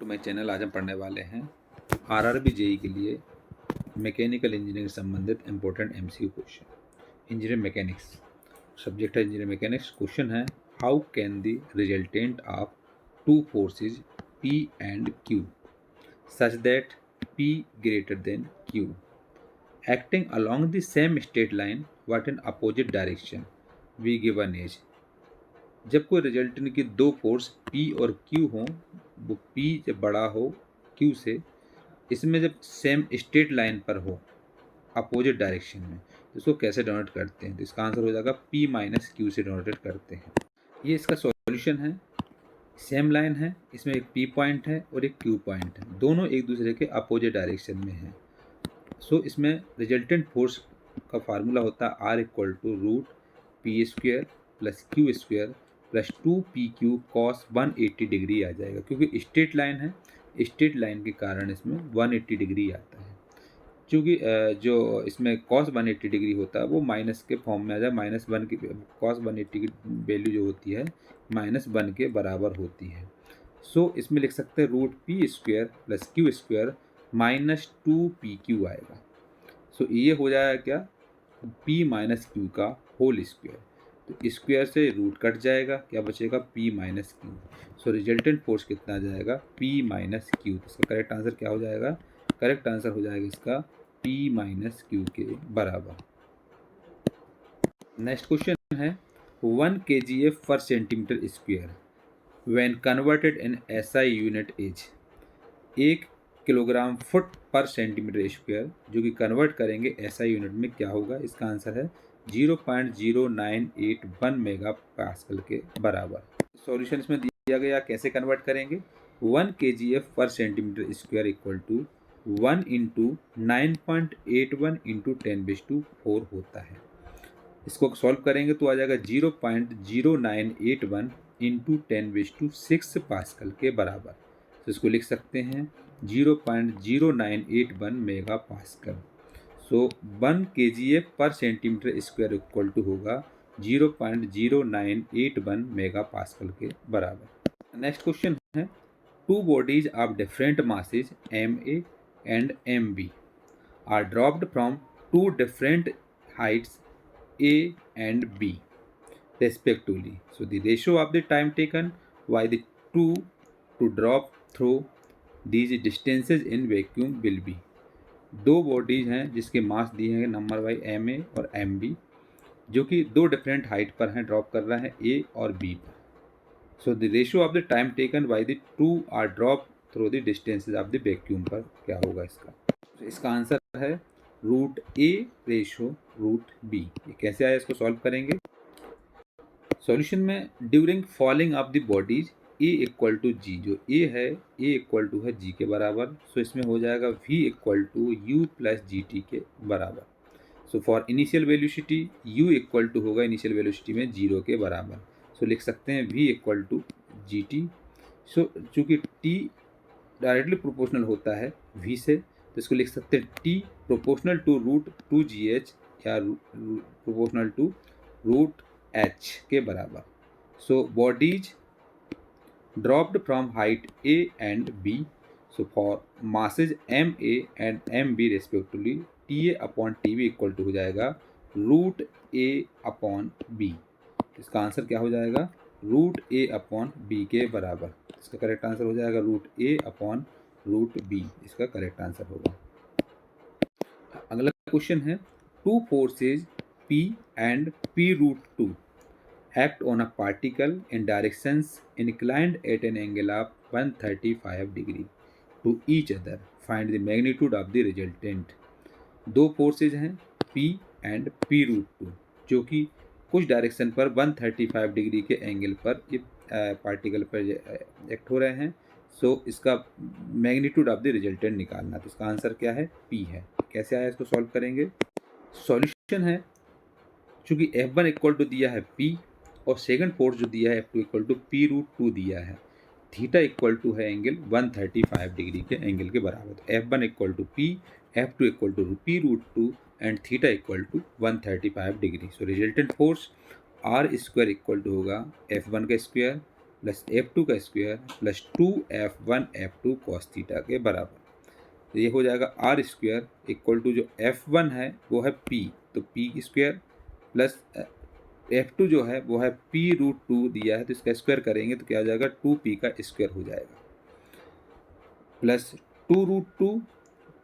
To my channel. आज हम पढ़ने वाले हैं आरआरबी जेई के लिए मैकेनिकल इंजीनियरिंग संबंधित important MCQ question. Engineering mechanics subject है। इंजीनियरिंग मैकेनिक्स क्वेश्चन है, how can the resultant of two forces P and Q such that P greater than Q acting along the same straight line but in opposite direction we given as. जब कोई resultant की दो force P और Q हों, वो P जब बड़ा हो Q से, इसमें जब सेम स्ट्रेट लाइन पर हो अपोजिट डायरेक्शन में, तो इसको कैसे डोनेट करते हैं? तो इसका आंसर हो जाएगा P माइनस क्यू से डोनेट करते हैं। ये इसका सॉल्यूशन है। सेम लाइन है, इसमें एक P पॉइंट है और एक Q पॉइंट है, दोनों एक दूसरे के अपोजिट डायरेक्शन में हैं। सो इसमें रिजल्टेंट फोर्स का फार्मूला होता है R equal to root P square plus Q square plus 2PQ cos 180 degree आ जाएगा, क्योंकि स्ट्रेट लाइन है, स्ट्रेट लाइन के कारण इसमें 180 डिग्री आता है। क्योंकि जो इसमें कॉस 180 डिग्री होता है वो माइनस के फॉर्म में आ जाए, -1 की कॉस 180 की वैल्यू जो होती है -1 के बराबर होती है। सो इसमें लिख सकते हैं root P square plus Q square minus 2PQ आएगा। सो ये हो जाएगा क्या, P माइनस क्यू का होल स्क्वेयर। तो स्क्वायर से रूट कट जाएगा, क्या बचेगा P minus Q. So resultant force कितना आ जाएगा, P माइनस क्यू। इसका करेक्ट आंसर क्या हो जाएगा? करेक्ट आंसर हो जाएगा इसका P माइनस क्यू के बराबर। नेक्स्ट क्वेश्चन है 1 kgf पर centimetre square when converted in SI unit is. 1 kilogram foot पर सेंटीमीटर स्क्वायर जो कि कन्वर्ट करेंगे SI यूनिट में, क्या होगा? इसका आंसर है 0.0981 मेगा पास्कल के बराबर। सॉल्यूशन इसमें दिया गया, कैसे कन्वर्ट करेंगे? 1 kgf पर centimetre square equal to 1 into 9.81 into 10⁻⁴ होता है। इसको सॉल्व करेंगे तो आ जाएगा 0.0981 इंटू 10⁻⁶ पास्कल के बराबर। तो इसको लिख सकते हैं 0.0981 मेगा पास्कल। सो 1 kgf पर सेंटीमीटर स्क्वायर इक्वल टू होगा 0.0981 मेगा पास्कल के बराबर। नेक्स्ट क्वेश्चन है, two bodies of different masses MA and MB are dropped from two different heights A and B respectively. So the ratio of the time taken by the two to drop through these distances in vacuum will be। दो bodies हैं जिसके मास दिए हैं number Y MA और MB, जो कि दो different height पर हैं, ड्रॉप कर रहा है A और B पर। So the ratio of the time taken by the two are drop through the distances of the vacuum पर क्या होगा इसका? तो इसका आंसर है root A ratio root B। ये कैसे आया, इसको सॉल्व करेंगे। सॉल्यूशन में during falling of the bodies A equal to G, जो A है A इक्वल टू है G के बराबर। सो इसमें हो जाएगा V equal to U plus GT के बराबर। So for initial velocity U equal to होगा इनिशियल वेलोसिटी में 0 के बराबर। सो लिख सकते हैं V equal to GT। So चूँकि T डायरेक्टली प्रोपोर्शनल होता है V से, तो इसको लिख सकते हैं T proportional to root 2GH या प्रोपोर्शनल टू रूट H के बराबर। So bodies dropped from height A and B, so for masses MA and MB respectively TA upon TB equal to हो जाएगा रूट A अपॉन B। इसका answer क्या हो जाएगा? Root A upon B के बराबर। इसका करेक्ट आंसर हो जाएगा root A upon root B। इसका करेक्ट आंसर होगा। अगला क्वेश्चन है, two forces P and P root 2 act on a particle in directions inclined at an angle of 135 degree to each other. Find the magnitude of the resultant। दो forces हैं P and P root 2 जो कि कुछ direction पर 135 degree के angle पर ये particle पर एक्ट हो रहे हैं। सो इसका मैग्नीट्यूड ऑफ द रिजल्टेंट निकालना। तो इसका आंसर क्या है? P है। कैसे आया, इसको सॉल्व करेंगे। सॉल्यूशन है, चूँकि F1 इक्वल टू दिया है P और सेकंड फोर्स जो दिया है F2 equal to P root 2 दिया है, थीटा इक्वल टू है एंगल 135 डिग्री के एंगल के बराबर। तो F1 equal to P, F2 equal to P root 2 and theta equal to 135 degree. So resultant force R square equal to होगा F1 का square plus F2 का square plus 2F1 F2 cos theta के बराबर। तो ये हो जाएगा are square equal to जो F1 है वो है P, तो P की स्क्वायर प्लस F2 जो है वो है P√2 दिया है, तो इसका स्क्वायर करेंगे तो क्या हो जाएगा 2P का स्क्वायर हो जाएगा प्लस 2√2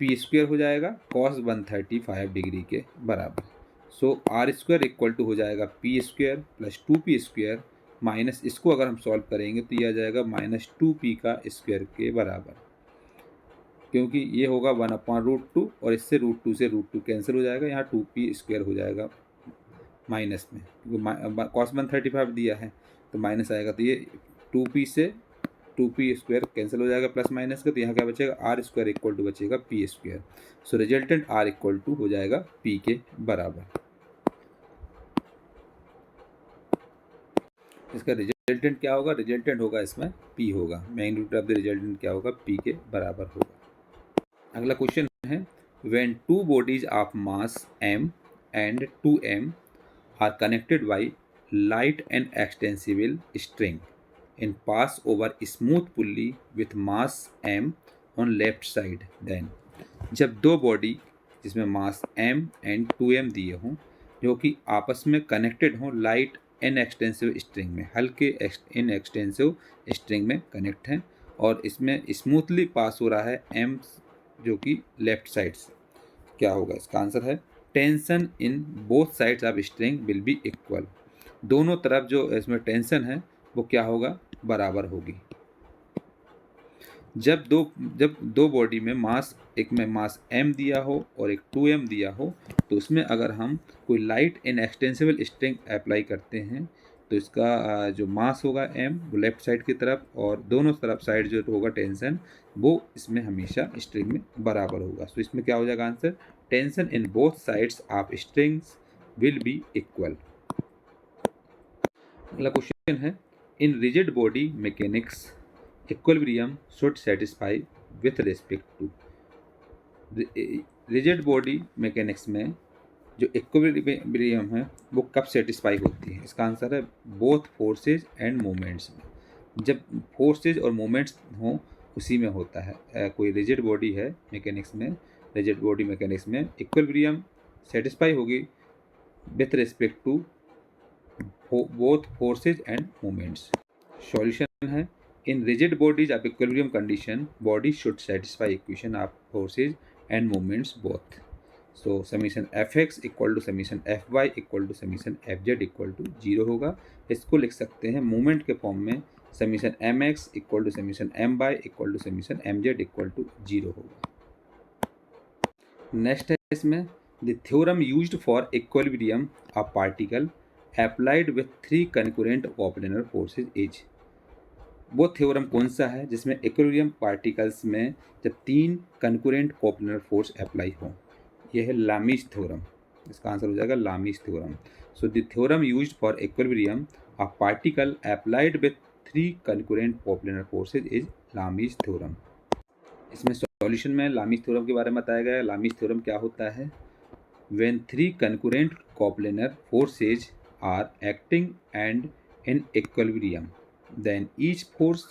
P स्क्वायर हो जाएगा कॉस 135 डिग्री के बराबर। सो आर स्क्वायर इक्वल टू हो जाएगा P square plus 2P square minus इसको अगर हम सॉल्व करेंगे तो ये आ जाएगा -2P का स्क्वायर के बराबर, क्योंकि ये होगा 1/√2 और इससे √2 से √2 कैंसिल हो जाएगा, यहाँ 2P स्क्वायर हो जाएगा माइनस में, क्योंकि कॉस 135 दिया है तो माइनस आएगा, तो ये 2P से 2P स्क्वायर कैंसिल हो जाएगा प्लस माइनस का, तो यहाँ क्या बचेगा आर स्क्वायर इक्वल टू बचेगा P square. So resultant R equal to हो जाएगा P के बराबर। इसका रिजल्टेंट क्या होगा, रिजल्टेंट होगा इसमें P होगा, मैग्नीट्यूड ऑफ द रिजल्टेंट क्या होगा P के बराबर होगा। अगला क्वेश्चन है when to bodies of mass m and 2m are connected by light and extensible string and pass over smooth pulley with mass m on left side, then जब दो body जिसमें मास m and 2m दिए हों जो कि आपस में connected हों लाइट इन एक्सटेंसिव स्ट्रिंग में, हल्के इन एक्सटेंसिव स्ट्रिंग में कनेक्ट हैं और इसमें स्मूथली पास हो रहा है m जो कि लेफ्ट साइड से, क्या होगा इसका आंसर है tension in both sides of string will be equal. दोनों तरफ जो इसमें टेंशन है वो क्या होगा बराबर होगी। जब दो बॉडी में मास, एक में मास m दिया हो और एक 2m दिया हो, तो उसमें अगर हम कोई light in extensible string apply करते हैं तो इसका जो मास होगा m वो लेफ्ट साइड की तरफ और दोनों तरफ साइड जो होगा टेंशन वो इसमें हमेशा स्ट्रिंग में बराबर होगा। तो इसमें क्या हो जाएगा answer tension in both sides of strings will be equal. अगला क्वेश्चन है in rigid body mechanics equilibrium should satisfy with respect to. Rigid body mechanics में जो इक्विलिब्रियम है वो कब सेटिस्फाई होती है, इसका आंसर है बोथ फोर्सेज एंड मोमेंट्स में। जब फोर्सेज और मोमेंट्स हों उसी में होता है। कोई रिजिड बॉडी है मैकेनिक्स में, रिजिड बॉडी मैकेनिक्स में इक्विलिब्रियम सेटिस्फाई होगी with respect to both forces and moments. Solution है in rigid bodies of equilibrium condition body should satisfy equation of forces and moments both. So summation Fx equal to summation Fy equal to summation Fz equal to 0 होगा। इसको लिख सकते हैं moment के form में summation Mx equal to summation My equal to summation Mz equal to 0 होगा। Next है इसमें the theorem used for equilibrium of particle applied with 3 concurrent coplanar forces is. वो थ्योरम कौन सा है जिसमें इक्विलिब्रियम पार्टिकल्स में जब 3 कंकरेंट कोप्लेनर फोर्स अप्लाई हों, यह है लामीज थ्योरम। इसका आंसर हो जाएगा Lami's theorem. So the theorem used for equilibrium of particle applied with 3 concurrent coplanar forces is Lami's theorem. इसमें सॉल्यूशन में लामीज थ्योरम के बारे में बताया गया है। लामीज थ्योरम क्या होता है when 3 concurrent coplanar forces are acting and in equilibrium then each force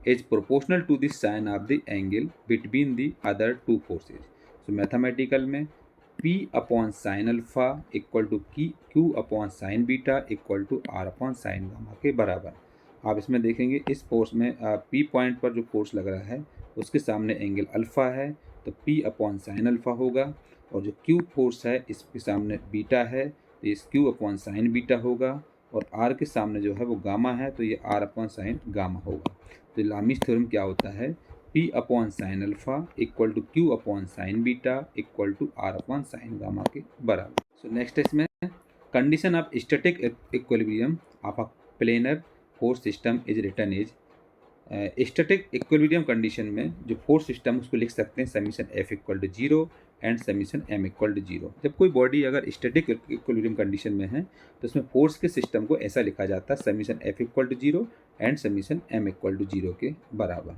is proportional to the sine of the angle between the other two forces. So mathematical में P upon sin alpha equal to Q upon sin beta equal to R upon sin gamma के बराबर। आप इसमें देखेंगे इस force में P point पर जो फोर्स लग रहा है उसके सामने एंगल अल्फ़ा है तो P अपॉन साइन अल्फ़ा होगा, और जो Q फोर्स है इसके सामने बीटा है तो इस Q अपॉन साइन बीटा होगा, और R के सामने जो है वो गामा है तो ये R अपॉन साइन गामा होगा। तो लामीज थ्योरम क्या होता है P upon sine alpha equal to Q upon sine beta equal to R upon sine gamma के बराबर। सो नेक्स्ट इसमें condition of static equilibrium of a planar force system is written is. Static equilibrium condition में जो force system उसको लिख सकते हैं summation F equal to 0 and summation M equal to 0। जब कोई बॉडी अगर स्टैटिक इक्विलिब्रियम कंडीशन में है तो उसमें फोर्स के सिस्टम को ऐसा लिखा जाता है summation F equal to 0 and summation M equal to 0 के बराबर।